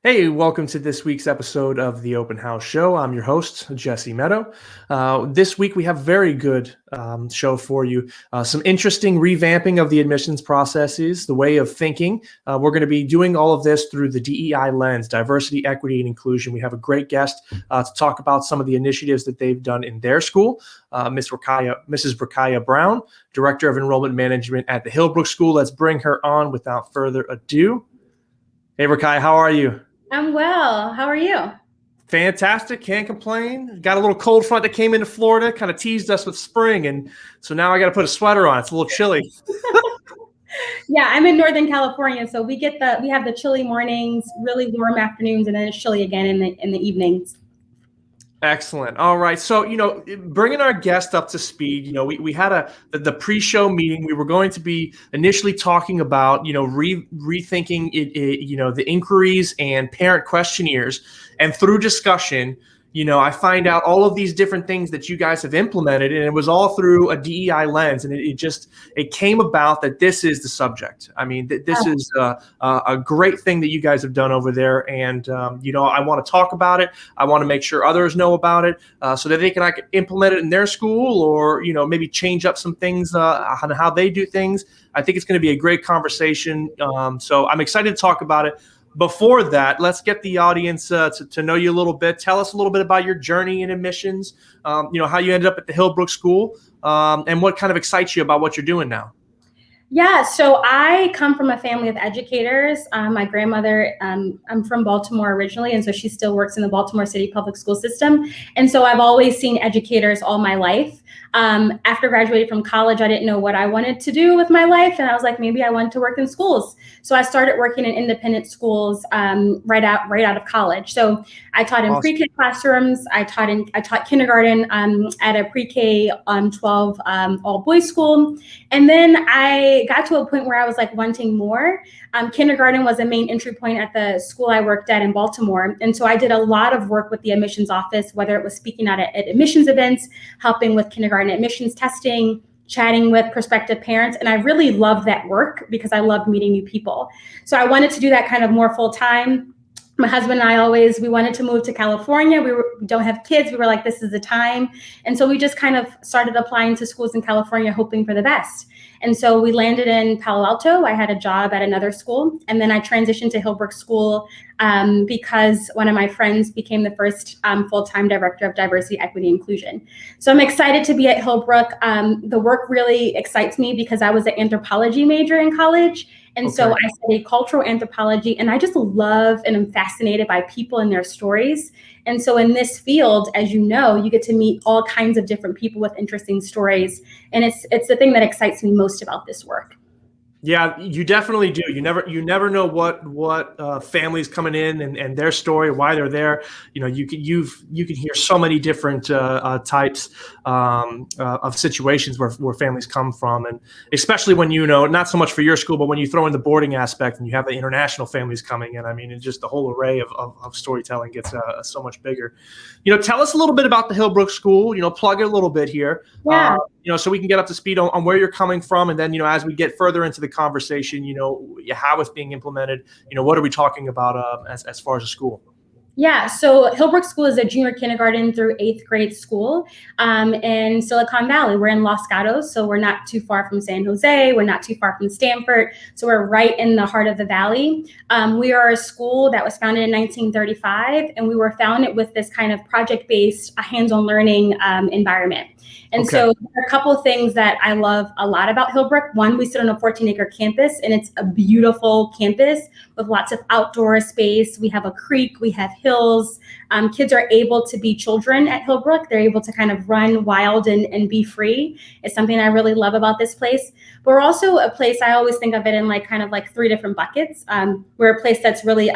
Hey, welcome to this week's episode of the Open House Show. I'm your host, Jesse Meadow. This week we have a very good show for you. Some interesting revamping of the admissions processes, the way of thinking. We're going to be doing all of this through the DEI lens, diversity, equity, and inclusion. We have a great guest to talk about some of the initiatives that they've done in their school, Mrs. Rakiya Brown, Director of Enrollment Management at the Hillbrook School. Let's bring her on without further ado. Hey, Rakiya, how are you? I'm well. How are you? Fantastic. Can't complain. Got a little cold front that came into Florida, kind of teased us with spring. And so now I got to put a sweater on. It's a little chilly. Yeah, I'm in Northern California, so we have the chilly mornings, really warm afternoons, and then it's chilly again in the evenings. Excellent. All right. So, bringing our guest up to speed, we had the pre-show meeting. We were going to be initially talking about, rethinking the inquiries and parent questionnaires, and through discussion, I find out all of these different things that you guys have implemented, and it was all through a DEI lens. And it came about that this is the subject. I mean, this is a great thing that you guys have done over there. And, I want to talk about it. I want to make sure others know about it so that they can implement it in their school, or, maybe change up some things on how they do things. I think it's going to be a great conversation. So I'm excited to talk about it. Before that, let's get the audience to know you a little bit. Tell us a little bit about your journey in admissions, how you ended up at the Hillbrook School, and what kind of excites you about what you're doing now. Yeah, so I come from a family of educators. My grandmother, I'm from Baltimore originally, and so she still works in the Baltimore City public school system. And so I've always seen educators all my life. After graduating from college, I didn't know what I wanted to do with my life, and I was like, maybe I wanted to work in schools. So I started working in independent schools right out of college. So I taught in pre-K classrooms. I taught kindergarten at a pre-K 12 all boys school, and then I got to a point where I was like wanting more. Kindergarten was a main entry point at the school I worked at in Baltimore. And so I did a lot of work with the admissions office, whether it was speaking out at admissions events, helping with kindergarten admissions testing, chatting with prospective parents. And I really loved that work because I loved meeting new people. So I wanted to do that kind of more full time. My husband and I we wanted to move to California. We don't have kids. We were like, this is the time. And so we just kind of started applying to schools in California, hoping for the best. And so we landed in Palo Alto. I had a job at another school. And then I transitioned to Hillbrook School because one of my friends became the first full-time director of diversity, equity, inclusion. So I'm excited to be at Hillbrook. The work really excites me because I was an anthropology major in college. And so I studied cultural anthropology, and I just love and am fascinated by people and their stories. And so in this field, as you know, you get to meet all kinds of different people with interesting stories. And it's the thing that excites me most about this work. Yeah, you definitely do. You never know what families coming in and their story, why they're there. You can hear so many different types of situations where families come from, and especially when not so much for your school, but when you throw in the boarding aspect and you have the international families coming in. I mean, it's just the whole array of storytelling gets so much bigger. Tell us a little bit about the Hillbrook School. Plug it a little bit here. Yeah. So we can get up to speed on where you're coming from. And then, as we get further into the conversation, how it's being implemented, what are we talking about as far as a school? Yeah, so Hillbrook School is a junior kindergarten through 8th grade school in Silicon Valley. We're in Los Gatos, so we're not too far from San Jose. We're not too far from Stanford. So we're right in the heart of the valley. We are a school that was founded in 1935, and we were founded with this kind of project-based, hands-on learning environment. And so there are a couple of things that I love a lot about Hillbrook. One, we sit on a 14-acre campus, and it's a beautiful campus with lots of outdoor space. We have a creek, we have hills. Kids are able to be children at Hillbrook. They're able to kind of run wild and be free. It's something I really love about this place. But we're also a place, I always think of it in kind of 3 different buckets. We're a place that's really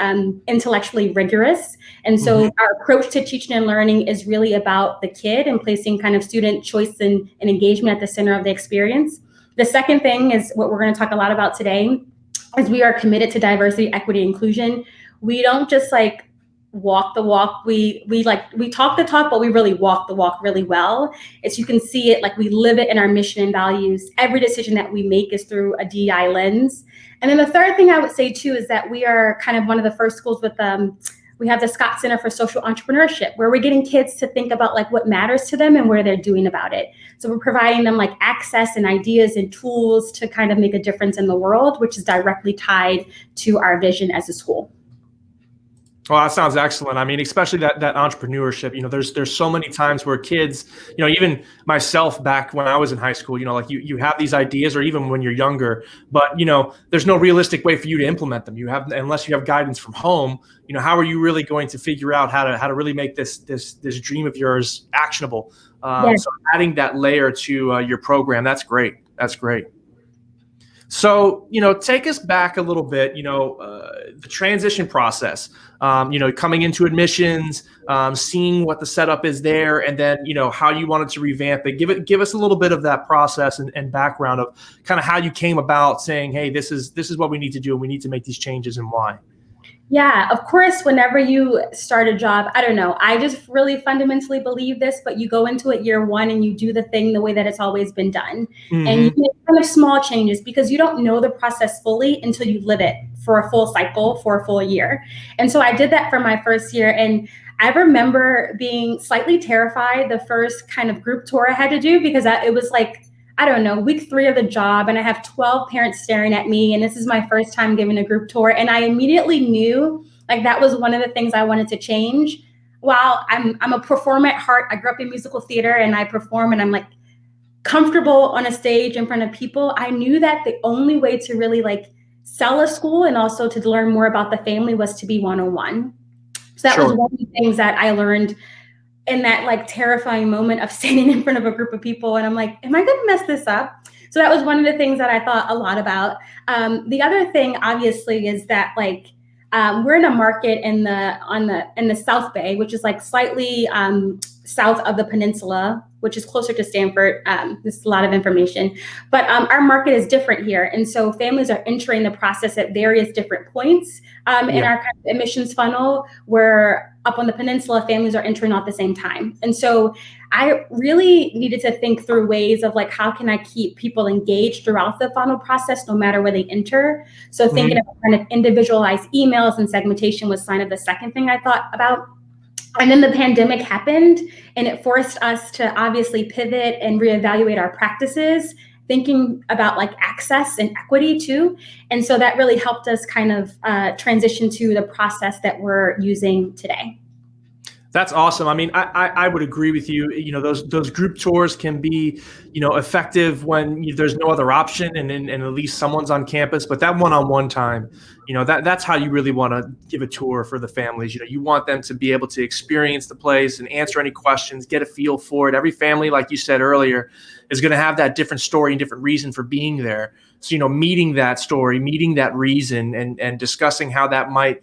intellectually rigorous. And so our approach to teaching and learning is really about the kid and placing kind of student choice and engagement at the center of the experience. The second thing is what we're going to talk a lot about today, is we are committed to diversity, equity, inclusion. We don't just walk the walk. We talk the talk, but we really walk the walk really well. It's, you can see it, like we live it in our mission and values. Every decision that we make is through a DEI lens. And then the third thing I would say too is that we are kind of one of the first schools with we have the Scott Center for Social Entrepreneurship, where we're getting kids to think about like what matters to them and where they're doing about it. So we're providing them like access and ideas and tools to kind of make a difference in the world, which is directly tied to our vision as a school. Well, that sounds excellent. I mean, especially that entrepreneurship, you know, there's so many times where kids, you know, even myself back when I was in high school, you know, like you have these ideas, or even when you're younger, but you know, there's no realistic way for you to implement them. You have, unless you have guidance from home, you know, how are you really going to figure out how to really make this dream of yours actionable? Yes. So adding that layer to your program, that's great. That's great. So, you know, take us back a little bit, you know, the transition process, you know, coming into admissions, seeing what the setup is there, and then, you know, how you wanted to revamp it. Give us a little bit of that process and background of kind of how you came about saying, hey, this is what we need to do, and we need to make these changes, and why. Yeah, of course, whenever you start a job, I don't know, I just really fundamentally believe this, but you go into it year one and you do the thing the way that it's always been done. Mm-hmm. And you make kind of small changes because you don't know the process fully until you live it for a full cycle, for a full year. And so I did that for my first year. And I remember being slightly terrified the first kind of group tour I had to do, because it was like, I don't know, week 3 of the job, and I have 12 parents staring at me, and this is my first time giving a group tour. And I immediately knew like that was one of the things I wanted to change. While I'm a performer at heart, I grew up in musical theater and I perform, and I'm like comfortable on a stage in front of people. I knew that the only way to really like sell a school and also to learn more about the family was to be one-on-one. So that was one of the things that I learned in that like terrifying moment of standing in front of a group of people. And I'm like, am I gonna mess this up? So that was one of the things that I thought a lot about. The other thing obviously is that like, we're in a market in the South Bay, which is like slightly south of the peninsula, which is closer to Stanford. This is a lot of information, but our market is different here. And so families are entering the process at various different points in our kind of admissions funnel, where up on the peninsula, families are entering all at the same time. And so I really needed to think through ways of like, how can I keep people engaged throughout the funnel process, no matter where they enter? So thinking about kind of individualized emails and segmentation was kind of the second thing I thought about. And then the pandemic happened, and it forced us to obviously pivot and reevaluate our practices, thinking about like access and equity too. And so that really helped us kind of transition to the process that we're using today. That's awesome. I mean, I would agree with you. You know, those group tours can be, you know, effective when there's no other option, and at least someone's on campus. But that one-on-one time, you know, that's how you really want to give a tour for the families. You know, you want them to be able to experience the place and answer any questions, get a feel for it. Every family, like you said earlier, is going to have that different story and different reason for being there. So, you know, meeting that story, meeting that reason, and discussing how that might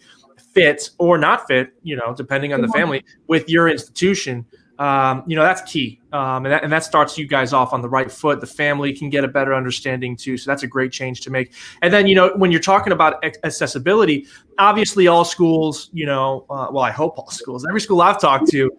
fit or not fit, you know, depending on the family with your institution, you know, that's key. And that starts you guys off on the right foot. The family can get a better understanding too. So that's a great change to make. And then, you know, when you're talking about accessibility, obviously all schools, you know, well, I hope all schools, every school I've talked to,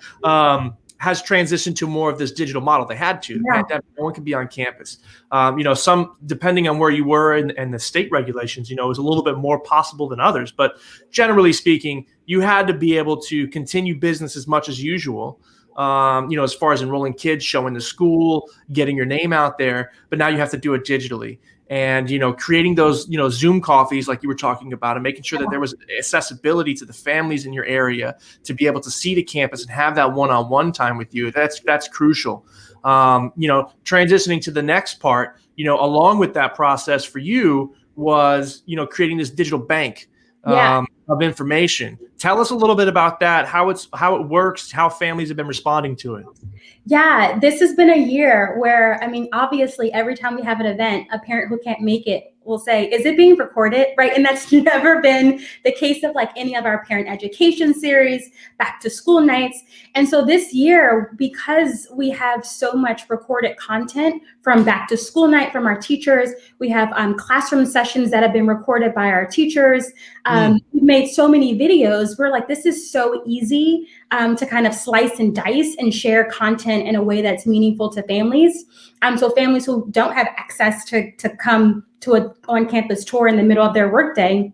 has transitioned to more of this digital model. They had to. Yeah. No one can be on campus. You know, some, depending on where you were and the state regulations, you know, it was a little bit more possible than others. But generally speaking, you had to be able to continue business as much as usual. You know, as far as enrolling kids, showing the school, getting your name out there, but now you have to do it digitally. And, you know, creating those, you know, Zoom coffees like you were talking about, and making sure that there was accessibility to the families in your area to be able to see the campus and have that one-on-one time with you. That's crucial. You know, transitioning to the next part, you know, along with that process for you was, you know, creating this digital bank of information. Tell us a little bit about that, how it works, how families have been responding to it. Yeah, this has been a year where, I mean, obviously every time we have an event, a parent who can't make it will say, is it being recorded, right? And that's never been the case of like any of our parent education series, back to school nights. And so this year, because we have so much recorded content from back to school night from our teachers, we have classroom sessions that have been recorded by our teachers. We've made so many videos. We're like, this is so easy to kind of slice and dice and share content in a way that's meaningful to families. So families who don't have access to come to an on-campus tour in the middle of their workday,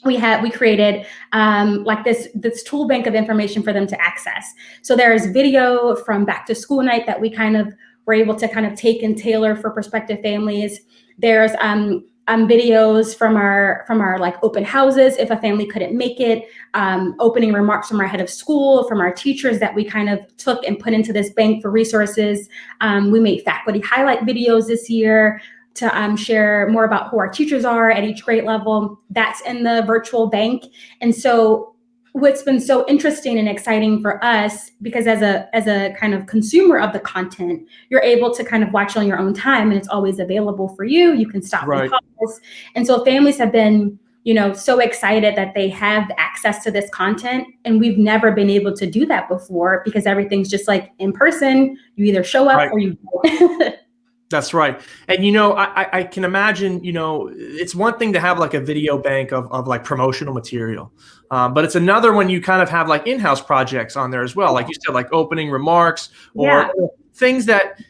we created like this tool bank of information for them to access. So there's video from back to school night that we kind of were able to kind of take and tailor for prospective families. There's videos from our like open houses if a family couldn't make it, opening remarks from our head of school, from our teachers that we kind of took and put into this bank for resources. We made faculty highlight videos this year to share more about who our teachers are at each grade level. That's in the virtual bank. And so what's been so interesting and exciting for us, because as a kind of consumer of the content, you're able to kind of watch on your own time and it's always available for you. You can stop and pause. And so families have been, so excited that they have access to this content. And we've never been able to do that before because everything's just like in person. You either show up or you don't. That's right. And, I can imagine, it's one thing to have like a video bank of like promotional material, but it's another when you kind of have like in-house projects on there as well. Like you said, like opening remarks or things that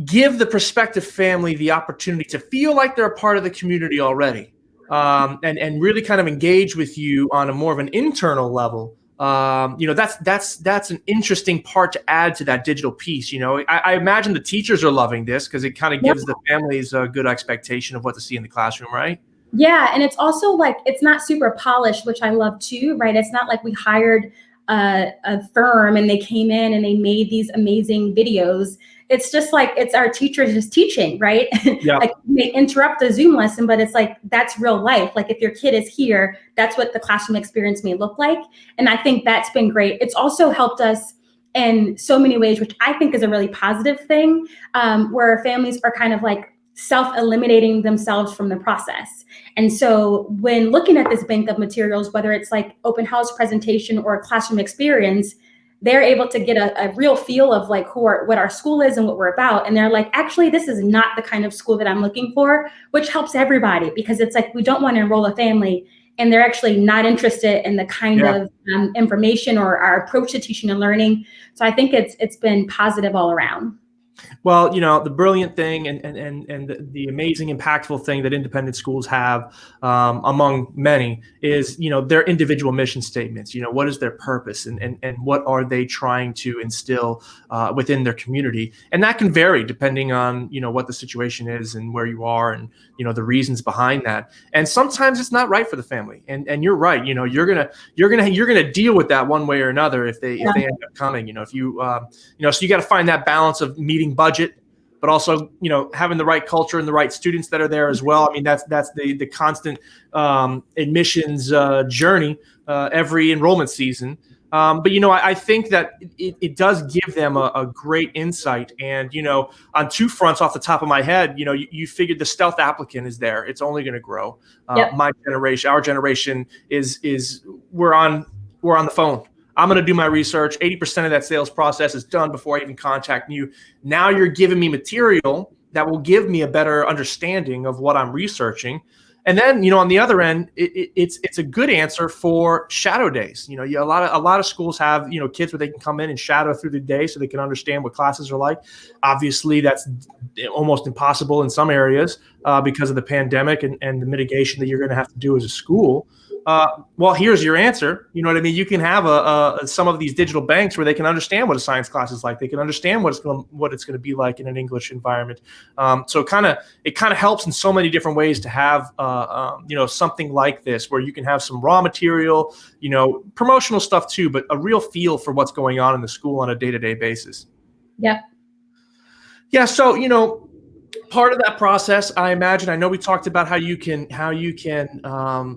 give the prospective family the opportunity to feel like they're a part of the community already, and really kind of engage with you on a more of an internal level. That's an interesting part to add to that digital piece. I imagine the teachers are loving this because it kind of gives the families a good expectation of what to see in the classroom, right? Yeah, and it's also like, it's not super polished, which I love too, right? It's not like we hired a firm and they came in and they made these amazing videos. It's just like, it's our teachers just teaching, right? Yeah. Like they interrupt the Zoom lesson, but it's like, that's real life. Like if your kid is here, that's what the classroom experience may look like. And I think that's been great. It's also helped us in so many ways, which I think is a really positive thing, where families are kind of like self-eliminating themselves from the process. And so when looking at this bank of materials, whether it's like open house presentation or a classroom experience, they're able to get a real feel of like what our school is and what we're about. And they're like, actually, this is not the kind of school that I'm looking for, which helps everybody because it's like, we don't want to enroll a family and they're actually not interested in the kind of information or our approach to teaching and learning. So I think it's been positive all around. Well, the brilliant thing and the amazing, impactful thing that independent schools have, among many, is their individual mission statements. What is their purpose and what are they trying to instill within their community, and that can vary depending on what the situation is and where you are and the reasons behind that. And sometimes it's not right for the family. And you're right. You're gonna deal with that one way or another if they end up coming. So you got to find that balance of meeting budget, but also having the right culture and the right students that are there as well. I mean, that's the constant admissions journey every enrollment season. But I think that it does give them a great insight. And on two fronts off the top of my head, you figured the stealth applicant is there. It's only going to grow. My generation, our generation is we're on the phone. I'm going to do my research. 80% of that sales process is done before I even contact you. Now you're giving me material that will give me a better understanding of what I'm researching. And then, on the other end, it's a good answer for shadow days. A lot of schools have, kids where they can come in and shadow through the day so they can understand what classes are like. Obviously, that's almost impossible in some areas because of the pandemic and the mitigation that you're going to have to do as a school. Well, here's your answer. You know what I mean? You can have some of these digital banks where they can understand what a science class is like. They can understand what it's going to be like in an English environment. So it kind of helps in so many different ways to have something like this where you can have some raw material, promotional stuff too, but a real feel for what's going on in the school on a day-to-day basis. Yep. Yeah. So part of that process, I imagine, I know we talked about how you can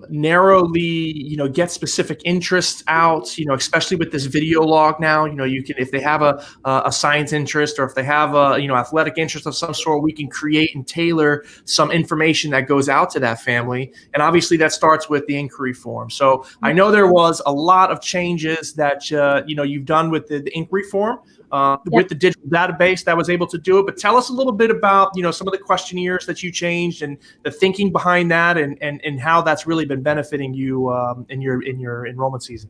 narrowly, get specific interests out, especially with this video log now. You can, if they have a science interest, or if they have a, athletic interest of some sort, we can create and tailor some information that goes out to that family. And obviously that starts with the inquiry form. So I know there was a lot of changes that, you've done with the inquiry form. With the digital database that was able to do it. But tell us a little bit about, some of the questionnaires that you changed and the thinking behind that, and how that's really been benefiting you in your enrollment season.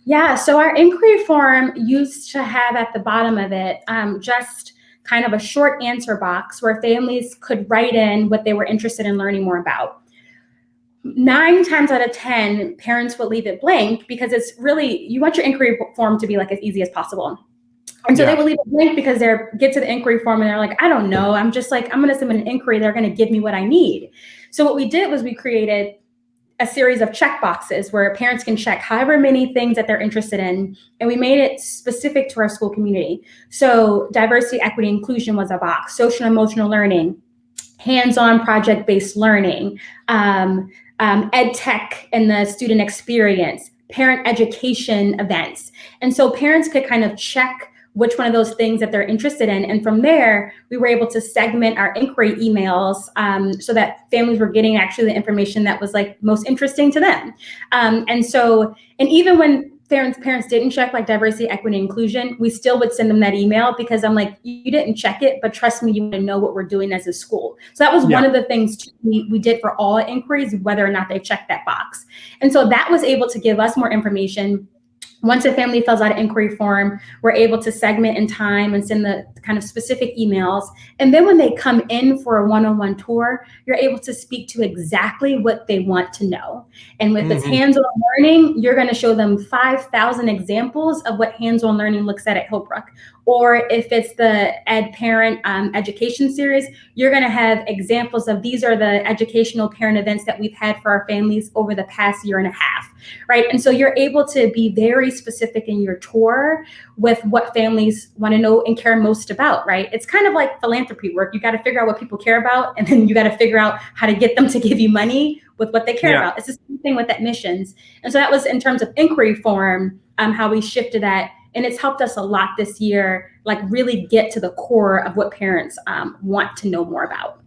Yeah, so our inquiry form used to have at the bottom of it just kind of a short answer box where families could write in what they were interested in learning more about. 9 times out of 10, parents would leave it blank because it's really, you want your inquiry form to be like as easy as possible. And so they will leave it blank because get to the inquiry form and they're like, I don't know. I'm just like, I'm going to submit an inquiry. They're going to give me what I need. So what we did was we created a series of check boxes where parents can check however many things that they're interested in. And we made it specific to our school community. So diversity, equity, inclusion was a box, social and emotional learning, hands-on project-based learning, ed tech and the student experience, parent education events. And so parents could kind of check which one of those things that they're interested in. And from there, we were able to segment our inquiry emails so that families were getting actually the information that was like most interesting to them. And even when parents didn't check like diversity, equity, inclusion, we still would send them that email because I'm like, you didn't check it, but trust me, you want to know what we're doing as a school. So that was one of the things we did for all inquiries, whether or not they checked that box. And so that was able to give us more information. Once a family fills out an inquiry form, we're able to segment in time and send the kind of specific emails. And then when they come in for a one-on-one tour, you're able to speak to exactly what they want to know. And with this hands-on learning, you're going to show them 5,000 examples of what hands-on learning looks at Hillbrook. Or if it's the Ed Parent Education Series, you're going to have examples of these are the educational parent events that we've had for our families over the past year and a half, right? And so you're able to be very specific in your tour with what families want to know and care most about, right? It's kind of like philanthropy work. You got to figure out what people care about, and then you got to figure out how to get them to give you money with what they care about. It's the same thing with admissions. And so that was in terms of inquiry form, how we shifted that. And it's helped us a lot this year, like really get to the core of what parents want to know more about.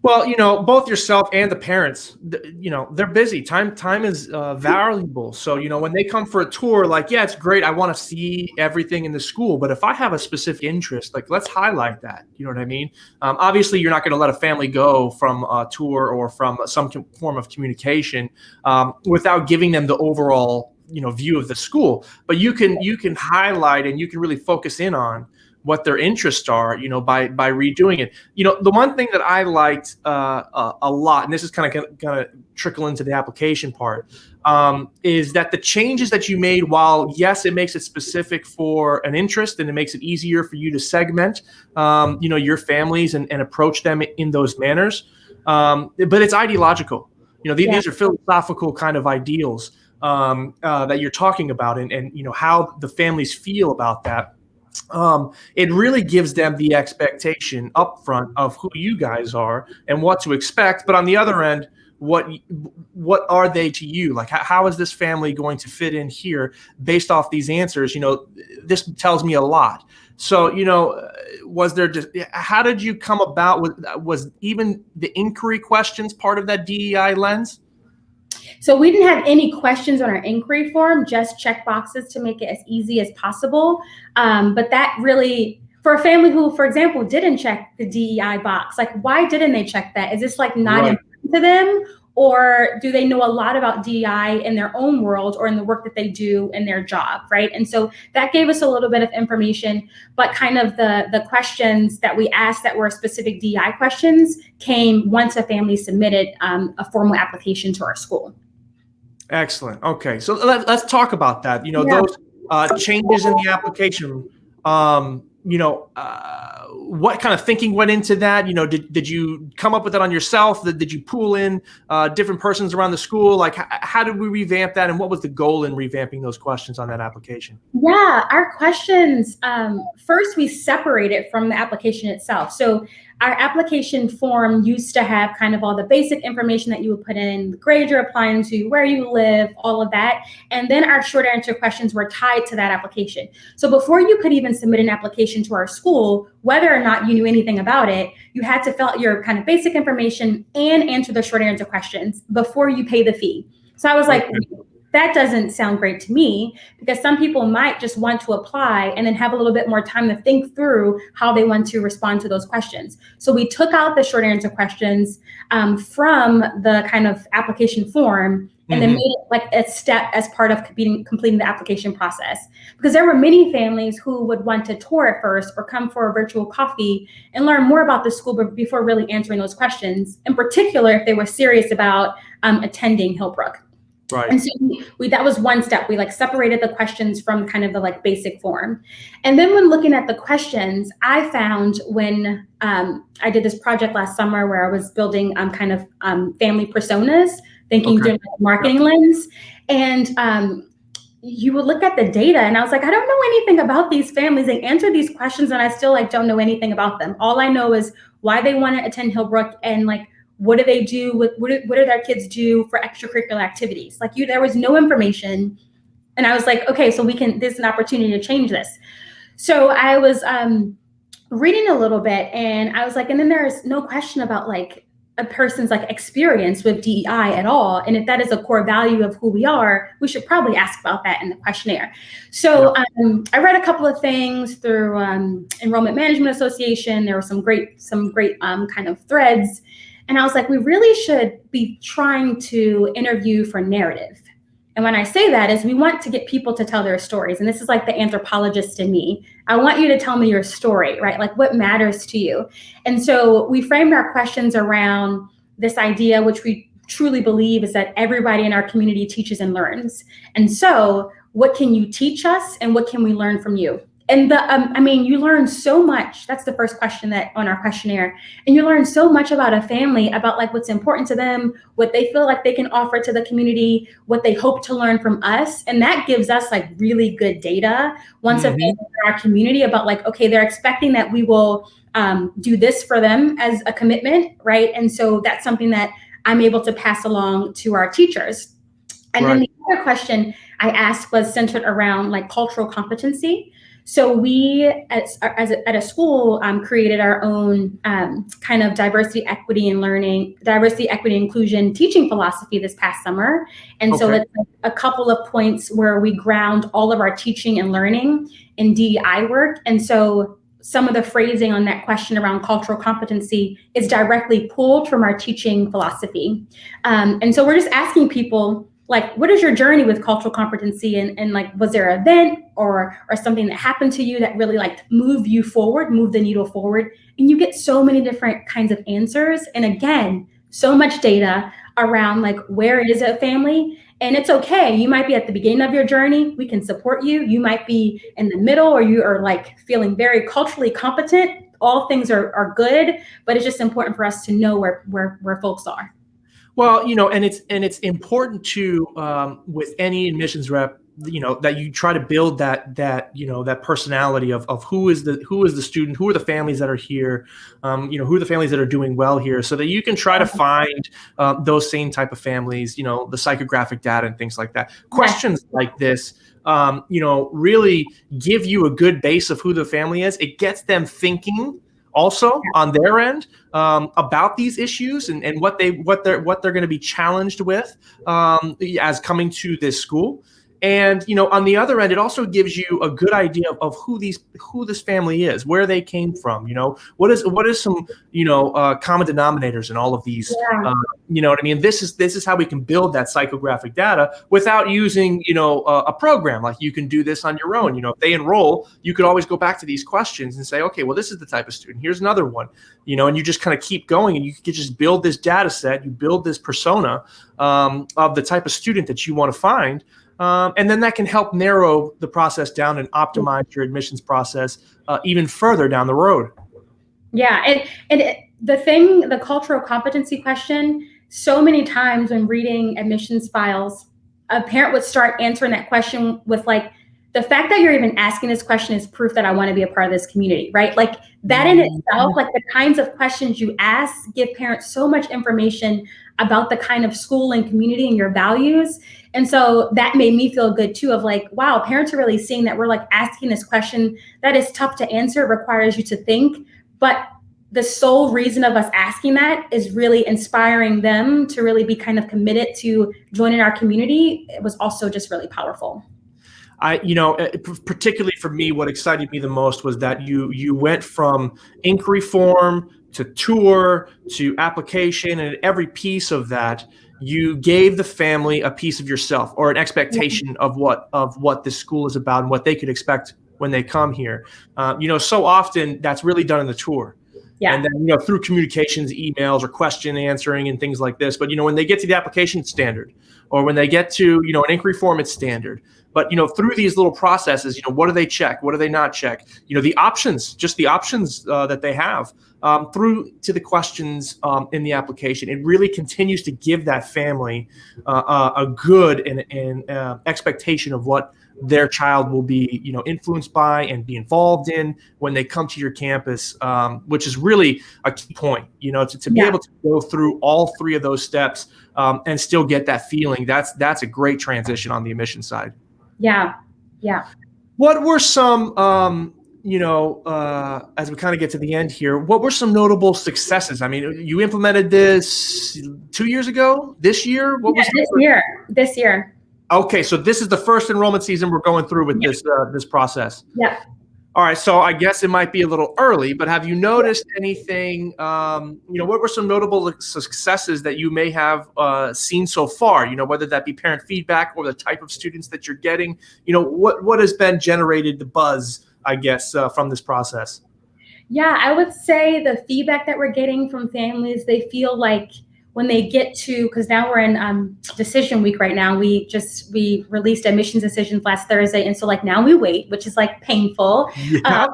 Well, both yourself and the parents, they're busy. Time is valuable. So, when they come for a tour, like, yeah, it's great. I want to see everything in the school. But if I have a specific interest, like, let's highlight that. You know what I mean? Obviously, you're not going to let a family go from a tour or from some form of communication without giving them the overall view of the school. But you can highlight and you can really focus in on what their interests are, by redoing it. The one thing that I liked a lot, and this is kind of going to trickle into the application part, is that the changes that you made, while yes, it makes it specific for an interest and it makes it easier for you to segment, your families and approach them in those manners, but it's ideological. These are philosophical kind of ideals that you're talking about, and how the families feel about that. It really gives them the expectation up front of who you guys are and what to expect. But on the other end, what are they to you? Like, how is this family going to fit in here based off these answers? This tells me a lot. So, was there just, how did you come about with, was even the inquiry questions part of that DEI lens? So we didn't have any questions on our inquiry form, just check boxes to make it as easy as possible. But that really, for a family who, for example, didn't check the DEI box, like, why didn't they check that? Is this like not important to them? Or do they know a lot about DEI in their own world or in the work that they do in their job, right? And so that gave us a little bit of information, but kind of the questions that we asked that were specific DEI questions came once a family submitted a formal application to our school. Excellent. Okay, so let's talk about that. Those changes in the application. what kind of thinking went into that? Did you come up with that on yourself? Did you pool in different persons around the school? Like, how did we revamp that? And what was the goal in revamping those questions on that application? Yeah, our questions, first we separate it from the application itself. So our application form used to have kind of all the basic information that you would put in, the grade you're applying to, where you live, all of that. And then our short answer questions were tied to that application. So before you could even submit an application to our school, whether or not you knew anything about it, you had to fill out your kind of basic information and answer the short answer questions before you pay the fee. So I was like, that doesn't sound great to me, because some people might just want to apply and then have a little bit more time to think through how they want to respond to those questions. So we took out the short answer questions from the kind of application form and then made it like a step as part of completing the application process. Because there were many families who would want to tour at first or come for a virtual coffee and learn more about the school before really answering those questions, in particular if they were serious about attending Hillbrook. Right. And so that was one step. We like separated the questions from kind of the like basic form. And then when looking at the questions, I found when I did this project last summer where I was building kind of family personas, thinking through the marketing lens. And you would look at the data and I was like, I don't know anything about these families. They answer these questions and I still like don't know anything about them. All I know is why they want to attend Hillbrook and like, what do they do? What do their kids do for extracurricular activities? Like there was no information. And I was like, okay, so there's an opportunity to change this. So I was reading a little bit and I was like, and then there's no question about like a person's like experience with DEI at all. And if that is a core value of who we are, we should probably ask about that in the questionnaire. So I read a couple of things through Enrollment Management Association. There were some great kind of threads. And I was like, we really should be trying to interview for narrative. And when I say that is we want to get people to tell their stories. And this is like the anthropologist in me. I want you to tell me your story, right? Like what matters to you. And so we framed our questions around this idea, which we truly believe is that everybody in our community teaches and learns. And so what can you teach us and what can we learn from you? And you learn so much. That's the first question that on our questionnaire. And you learn so much about a family, about like what's important to them, what they feel like they can offer to the community, what they hope to learn from us. And that gives us like really good data once a family in our community about like, okay, they're expecting that we will do this for them as a commitment, right? And so that's something that I'm able to pass along to our teachers. And then the other question I asked was centered around like cultural competency. So we, at a school, created our own kind of diversity, equity, inclusion teaching philosophy this past summer. And so it's like a couple of points where we ground all of our teaching and learning in DEI work. And so some of the phrasing on that question around cultural competency is directly pulled from our teaching philosophy. And so we're just asking people, like, what is your journey with cultural competency? And like, was there an event or something that happened to you that really like moved the needle forward? And you get so many different kinds of answers. And again, so much data around like, where is a family? And it's okay. You might be at the beginning of your journey. We can support you. You might be in the middle, or you are like feeling very culturally competent. All things are good, but it's just important for us to know where folks are. Well, and it's important to with any admissions rep, that you try to build that personality of who is the student, who are the families that are here, who are the families that are doing well here, so that you can try to find those same type of families, the psychographic data and things like that. Questions like this, really give you a good base of who the family is. It gets them thinking also on their end about these issues and what they're going to be challenged with as coming to this school. And on the other end, it also gives you a good idea of who this family is, where they came from. What is some common denominators in all of these. You know what I mean? This is how we can build that psychographic data without using a program. Like you can do this on your own. If they enroll, you could always go back to these questions and say, okay, well, this is the type of student. Here's another one. And you just kind of keep going, and you can just build this data set. You build this persona of the type of student that you want to find. And then that can help narrow the process down and optimize your admissions process even further down the road. Yeah, the cultural competency question, so many times when reading admissions files, a parent would start answering that question with like, the fact that you're even asking this question is proof that I want to be a part of this community, right? Like that in itself, like the kinds of questions you ask give parents so much information about the kind of school and community and your values. And so that made me feel good too, of like, wow, parents are really seeing that we're like asking this question that is tough to answer. It requires you to think, but the sole reason of us asking that is really inspiring them to really be kind of committed to joining our community. It was also just really powerful. Particularly for me, what excited me the most was that you went from inquiry form to tour to application, and every piece of that, you gave the family a piece of yourself or an expectation of what this school is about and what they could expect when they come here. So often that's really done in the tour. Yeah. And then, through communications, emails or question answering and things like this. But, when they get to the application, it's standard. Or when they get to, an inquiry form, it's standard. But, through these little processes, what do they check? What do they not check? The options, just the options that they have through to the questions in the application. It really continues to give that family a good and expectation of what their child will be, influenced by and be involved in when they come to your campus, which is really a key point, to be able to go through all three of those steps and still get that feeling. That's a great transition on the admission side. Yeah. Yeah. What were some, as we kind of get to the end here, what were some notable successes? I mean, you implemented this 2 years ago, this year? This year. Okay, so this is the first enrollment season we're going through with this process. Yeah. All right, so I guess it might be a little early, but have you noticed anything? What were some notable successes that you may have seen so far? Whether that be parent feedback or the type of students that you're getting. What has been generated the buzz, I guess, from this process? Yeah, I would say the feedback that we're getting from families, they feel like when they get to, because now we're in decision week right now. We released admissions decisions last Thursday, and so like now we wait, which is like painful. Yeah.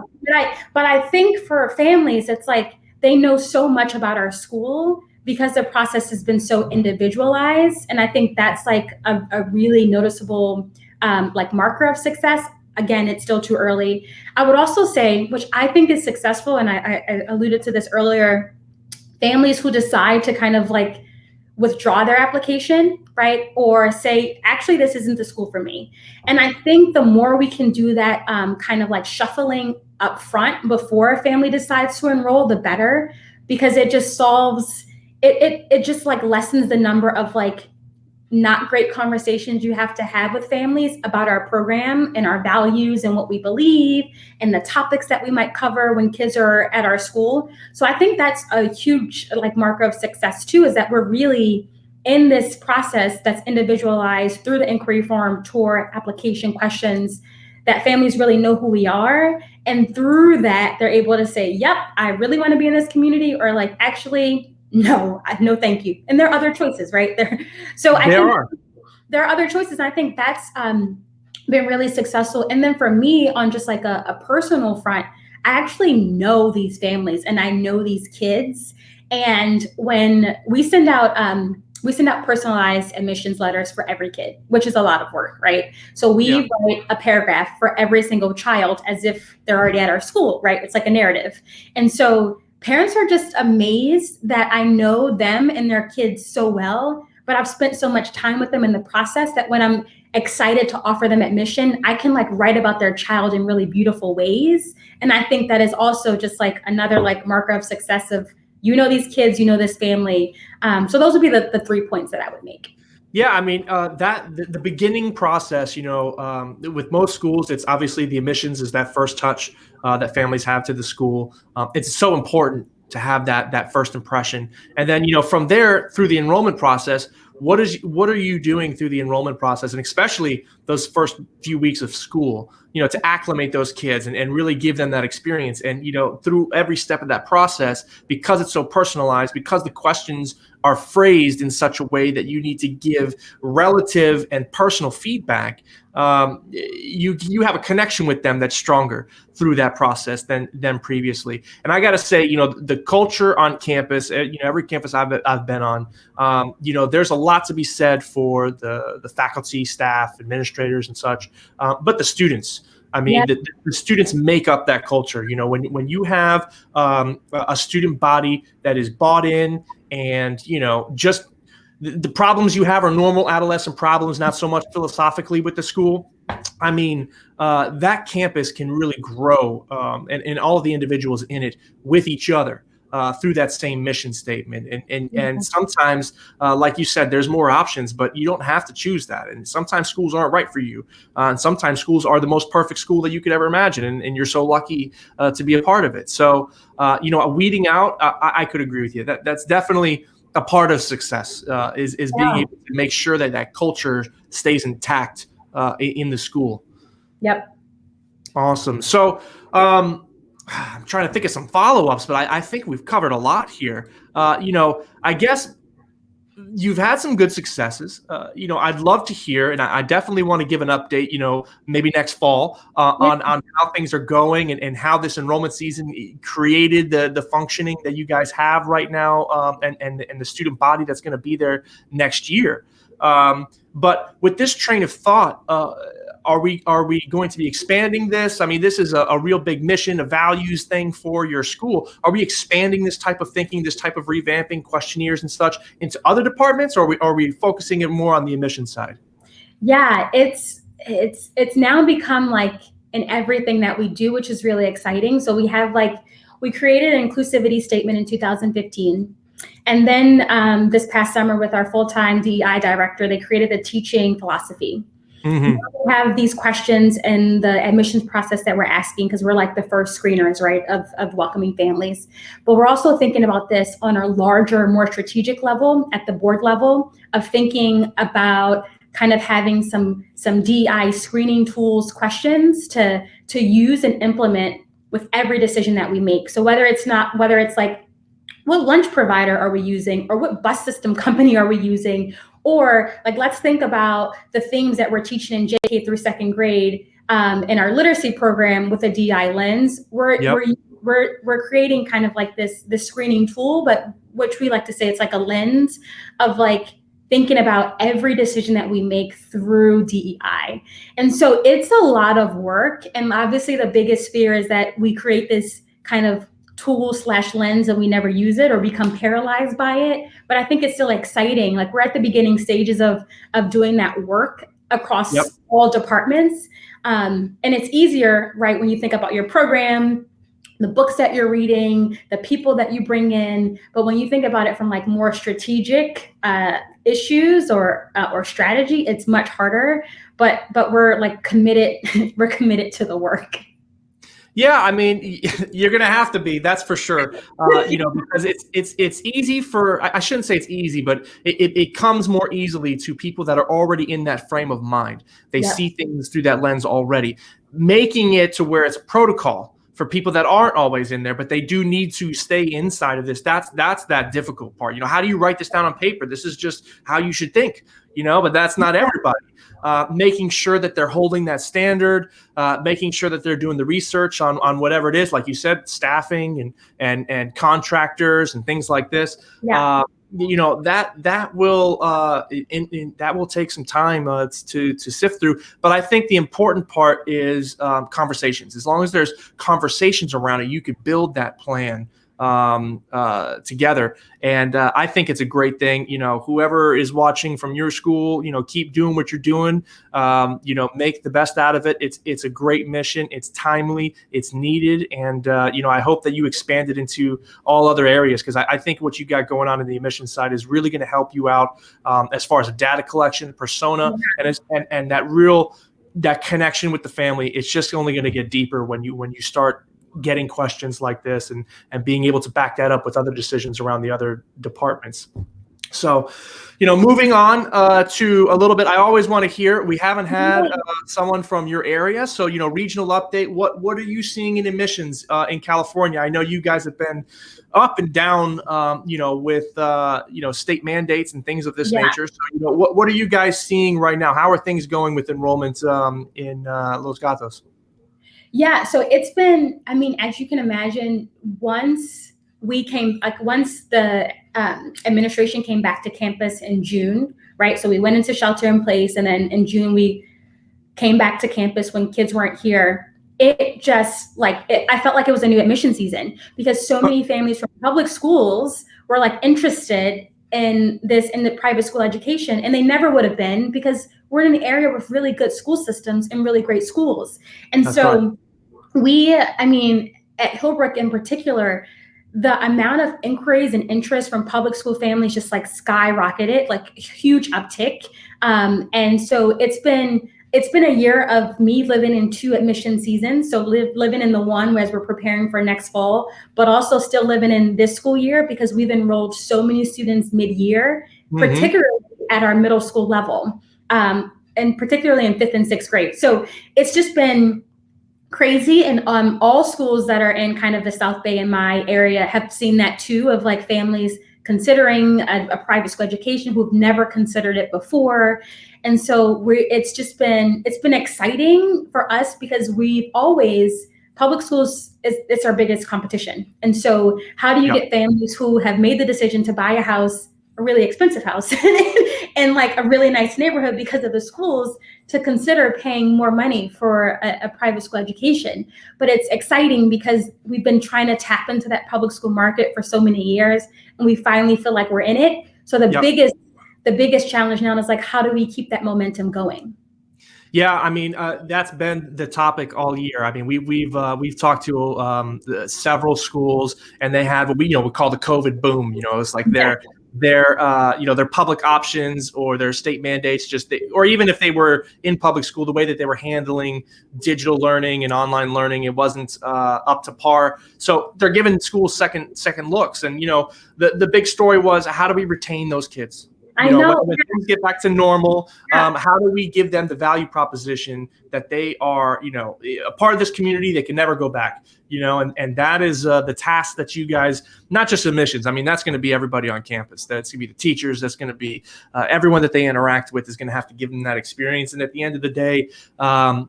But I think for families, it's like they know so much about our school because the process has been so individualized, and I think that's like a really noticeable like marker of success. Again, it's still too early. I would also say, which I think is successful, and I alluded to this earlier, families who decide to kind of like withdraw their application, right? Or say, actually, this isn't the school for me. And I think the more we can do that kind of like shuffling up front before a family decides to enroll, the better, because it just solves, it just like lessens the number of like not great conversations you have to have with families about our program and our values and what we believe and the topics that we might cover when kids are at our school. So I think that's a huge like marker of success too, is that we're really in this process that's individualized through the inquiry form, tour, application questions, that families really know who we are. And through that, they're able to say, yep, I really want to be in this community, or like, actually, no, thank you. And there are other choices, right? There are other choices. I think that's been really successful. And then for me, on just like a personal front, I actually know these families and I know these kids. And when we send out personalized admissions letters for every kid, which is a lot of work, right? So we write a paragraph for every single child as if they're already at our school, right? It's like a narrative. And so parents are just amazed that I know them and their kids so well, but I've spent so much time with them in the process that when I'm excited to offer them admission, I can like write about their child in really beautiful ways. And I think that is also just like another like marker of success of, these kids, this family. So those would be the 3 points that I would make. Yeah, I mean, the beginning process, with most schools, it's obviously the admissions is that first touch that families have to the school. It's so important to have that first impression. And then, from there through the enrollment process, what are you doing through the enrollment process, and especially those first few weeks of school, to acclimate those kids and really give them that experience. And, through every step of that process, because it's so personalized, because the questions are phrased in such a way that you need to give relative and personal feedback, you have a connection with them that's stronger through that process than previously. And I got to say, the culture on campus, every campus I've been on, there's a lot to be said for the faculty, staff, administrators, and such, but the students. I mean, the students make up that culture. When you have a student body that is bought in, and just the problems you have are normal adolescent problems, not so much philosophically with the school. I mean, that campus can really grow, and all of the individuals in it with each other through that same mission statement. And sometimes, like you said, there's more options, but you don't have to choose that. And sometimes schools aren't right for you. And sometimes schools are the most perfect school that you could ever imagine. And you're so lucky to be a part of it. So, weeding out, I could agree with you. That's definitely a part of success, is being able to make sure that culture stays intact in the school. Yep. Awesome. So, I'm trying to think of some follow-ups, but I think we've covered a lot here. I guess you've had some good successes. I'd love to hear, and I definitely want to give an update, maybe next fall on how things are going, and how this enrollment season created the functioning that you guys have right now, and the student body that's going to be there next year. But with this train of thought, are we going to be expanding this? I mean, this is a real big mission, a values thing for your school. Are we expanding this type of thinking, this type of revamping questionnaires and such into other departments, or are we focusing it more on the admission side? Yeah, it's now become like in everything that we do, which is really exciting. So we created an inclusivity statement in 2015. And then this past summer, with our full-time DEI director, they created a teaching philosophy. Mm-hmm. We have these questions in the admissions process that we're asking, because we're like the first screeners, right, of welcoming families. But we're also thinking about this on a larger, more strategic level, at the board level, of thinking about kind of having some DEI screening tools, questions to use and implement with every decision that we make. So whether it's like, what lunch provider are we using, or what bus system company are we using? Or like, let's think about the things that we're teaching in JK through second grade in our literacy program with a DI lens. We're creating kind of like this screening tool, but which we like to say it's like a lens of like thinking about every decision that we make through DEI. And so it's a lot of work. And obviously the biggest fear is that we create this kind of tool/lens and we never use it or become paralyzed by it. But I think it's still exciting. Like, we're at the beginning stages of doing that work across all departments. And it's easier, right, when you think about your program, the books that you're reading, the people that you bring in. But when you think about it from like more strategic issues or strategy, it's much harder. But we're like committed. We're committed to the work. Yeah, I mean, you're going to have to be, that's for sure. Because it's easy for, I shouldn't say it's easy, but it comes more easily to people that are already in that frame of mind. They see things through that lens already, making it to where it's a protocol for people that aren't always in there, but they do need to stay inside of this. That's that difficult part. How do you write this down on paper? This is just how you should think, but that's not everybody. Making sure that they're holding that standard, making sure that they're doing the research on whatever it is, like you said, staffing and contractors and things like this. That will take some time to sift through. But I think the important part is conversations. As long as there's conversations around it, you could build that plan together. And I think it's a great thing. Whoever is watching from your school, keep doing what you're doing. Make the best out of it. It's a great mission. It's timely. It's needed. And, I hope that you expand it into all other areas, because I think what you got going on in the admissions side is really going to help you out as far as a data collection, persona, and that connection with the family. It's just only going to get deeper when you start getting questions like this and being able to back that up with other decisions around the other departments. So, moving on to a little bit, I always want to hear, we haven't had someone from your area. So, regional update, what are you seeing in admissions in California? I know you guys have been up and down, with, state mandates and things of this Yeah. nature. So, what are you guys seeing right now? How are things going with enrollments in Los Gatos? Yeah, so it's been, I mean, as you can imagine, once the administration came back to campus in June, right? So we went into shelter in place, and then in June we came back to campus when kids weren't here. It just I felt like it was a new admission season, because so many families from public schools were like interested in the private school education, and they never would have been, because we're in an area with really good school systems and really great schools. And That's so at Hillbrook in particular, the amount of inquiries and interest from public school families just like skyrocketed, like huge uptick. And so it's been a year of me living in two admission seasons. So living in the one as we're preparing for next fall, but also still living in this school year, because we've enrolled so many students mid-year, particularly at our middle school level, and particularly in 5th and 6th grade. So it's just been crazy. And all schools that are in kind of the South Bay in my area have seen that too, of like families considering a private school education who've never considered it before. And so it's been exciting for us, because public schools it's our biggest competition. And so how do you get families who have made the decision to buy a really expensive house in like a really nice neighborhood because of the schools, to consider paying more money for a private school education? But it's exciting because we've been trying to tap into that public school market for so many years, and we finally feel like we're in it. So the biggest challenge now is like, how do we keep that momentum going? Yeah, I mean, that's been the topic all year. I mean, we've talked to several schools, and they had what we call the COVID boom. It's like their public options or their state mandates, or even if they were in public school, the way that they were handling digital learning and online learning, it wasn't up to par. So they're giving schools second looks. And the big story was, how do we retain those kids? When things get back to normal, how do we give them the value proposition that they are, a part of this community, they can never go back, and that is the task that you guys, not just admissions. I mean, that's going to be everybody on campus. That's going to be the teachers. That's going to be everyone that they interact with is going to have to give them that experience. And at the end of the day,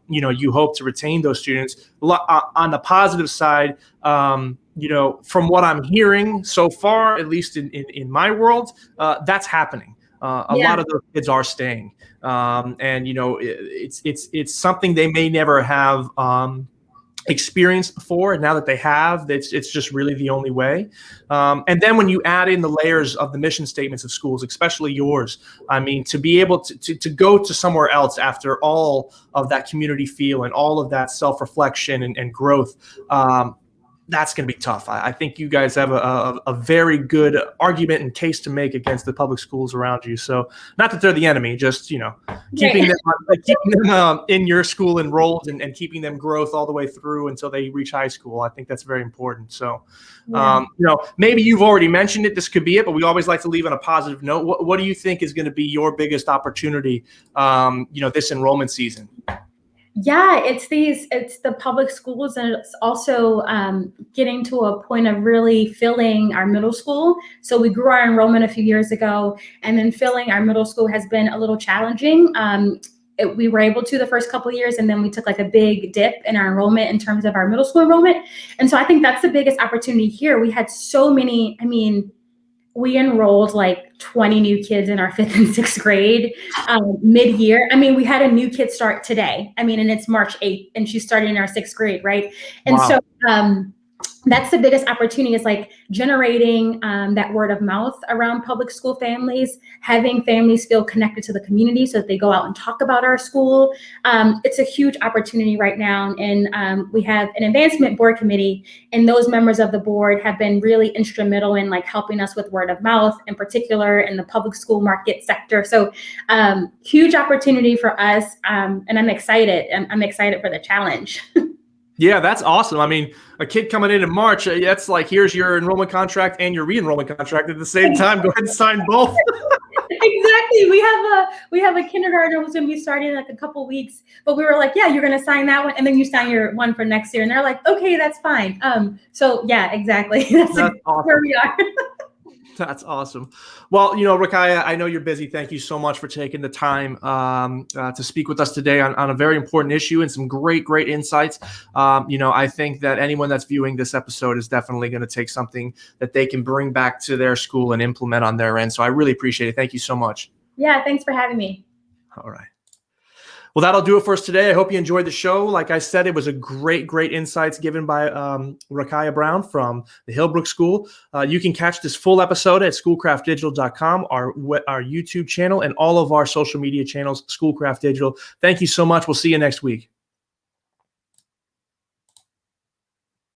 you hope to retain those students. On the positive side, from what I'm hearing so far, at least in my world, that's happening. A lot of those kids are staying, and it's something they may never have experienced before, and now that they have, it's just really the only way. And then when you add in the layers of the mission statements of schools, especially yours, I mean, to be able to go to somewhere else after all of that community feel and all of that self-reflection and growth, that's going to be tough. I think you guys have a very good argument and case to make against the public schools around you. So not that they're the enemy, just, keeping them in your school enrolled and keeping them growth all the way through until they reach high school. I think that's very important. So, maybe you've already mentioned it, this could be it, but we always like to leave on a positive note. What do you think is going to be your biggest opportunity, this enrollment season? Yeah, it's the public schools, and it's also getting to a point of really filling our middle school. So we grew our enrollment a few years ago, and then filling our middle school has been a little challenging. We were able to the first couple of years, and then we took like a big dip in our enrollment in terms of our middle school enrollment. And so I think that's the biggest opportunity here. We had so many, we enrolled like 20 new kids in our 5th and 6th grade mid-year. We had a new kid start today. And it's March 8th, and she's starting in our 6th grade, right? And so that's the biggest opportunity, is like generating that word of mouth around public school families, having families feel connected to the community so that they go out and talk about our school. It's a huge opportunity right now. And we have an advancement board committee, and those members of the board have been really instrumental in like helping us with word of mouth, in particular in the public school market sector. So huge opportunity for us. And I'm excited. I'm excited for the challenge. Yeah, that's awesome. I mean, a kid coming in March, that's like, here's your enrollment contract and your re-enrollment contract at the same time. Go ahead and sign both. Exactly. We have a kindergartner who's going to be starting in like a couple weeks, but we were like, yeah, you're going to sign that one, and then you sign your one for next year, and they're like, okay, that's fine. So yeah, exactly. That's Awesome. where we are. That's awesome. Well, Rakiya, I know you're busy. Thank you so much for taking the time to speak with us today on a very important issue and some great insights. I think that anyone that's viewing this episode is definitely going to take something that they can bring back to their school and implement on their end. So I really appreciate it. Thank you so much. Yeah, thanks for having me. All right. Well, that'll do it for us today. I hope you enjoyed the show. Like I said, it was a great insights given by Rakiya Brown from the Hillbrook School. You can catch this full episode at schoolcraftdigital.com, our YouTube channel, and all of our social media channels, Schoolcraft Digital. Thank you so much. We'll see you next week.